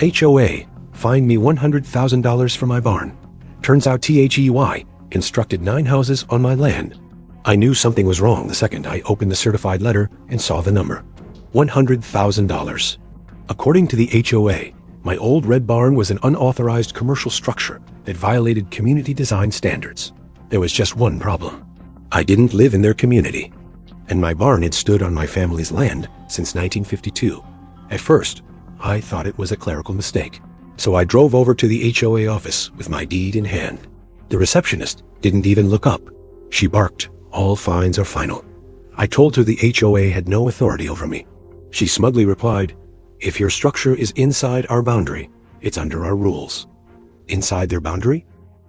HOA, fined me $100,000 for my barn. Turns out THEY constructed 9 houses on my land. I knew something was wrong the second I opened the certified letter and saw the number. $100,000. According to the HOA, my old red barn was an unauthorized commercial structure that violated community design standards. There was just one problem. I didn't live in their community, and my barn had stood on my family's land since 1952. At first, I thought it was a clerical mistake, so I drove over to the HOA office with my deed in hand. The receptionist didn't even look up. She barked, "All fines are final." I told her the HOA had no authority over me. She smugly replied, "If your structure is inside our boundary, it's under our rules." Inside their boundary?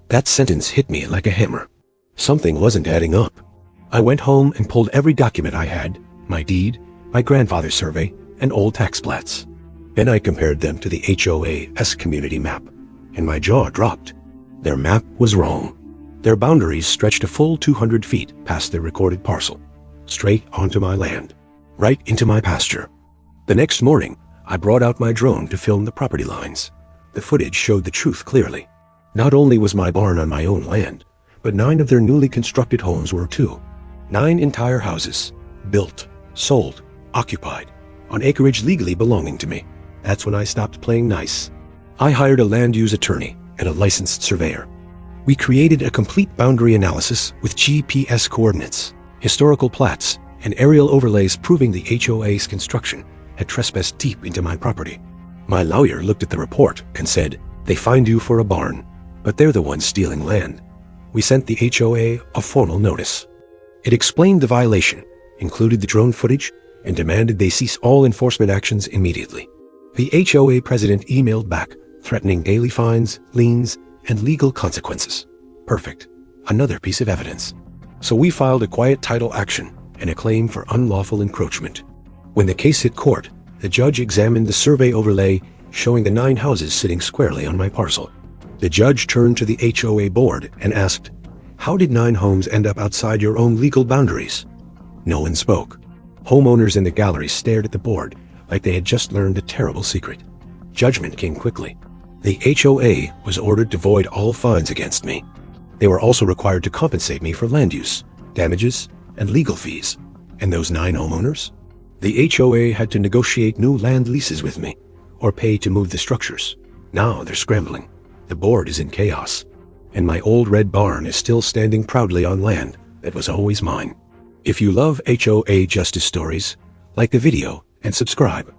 That sentence hit me like a hammer. Something wasn't adding up. I went home and pulled every document I had, my deed, my grandfather's survey, and old tax plats. Then I compared them to the HOA's community map, and my jaw dropped. Their map was wrong. Their boundaries stretched a full 200 feet past their recorded parcel, straight onto my land, right into my pasture. The next morning, I brought out my drone to film the property lines. The footage showed the truth clearly. Not only was my barn on my own land, but 9 of their newly constructed homes were too. 9 entire houses, built, sold, occupied, on acreage legally belonging to me. That's when I stopped playing nice. I hired a land use attorney and a licensed surveyor. We created a complete boundary analysis with GPS coordinates, historical plats, and aerial overlays proving the HOA's construction had trespassed deep into my property. My lawyer looked at the report and said, "They fined you for a barn, but they're the ones stealing land." We sent the HOA a formal notice. It explained the violation, included the drone footage, and demanded they cease all enforcement actions immediately. The HOA president emailed back, threatening daily fines, liens, and legal consequences. Perfect. Another piece of evidence. So we filed a quiet title action and a claim for unlawful encroachment. When the case hit court, the judge examined the survey overlay showing the 9 houses sitting squarely on my parcel. The judge turned to the HOA board and asked, "How did 9 homes end up outside your own legal boundaries?" No one spoke. Homeowners in the gallery stared at the board like they had just learned a terrible secret. Judgment came quickly. The HOA was ordered to void all fines against me. They were also required to compensate me for land use, damages, and legal fees. And those 9 homeowners? The HOA had to negotiate new land leases with me, or pay to move the structures. Now they're scrambling. The board is in chaos, and my old red barn is still standing proudly on land that was always mine. If you love HOA justice stories, like the video and subscribe.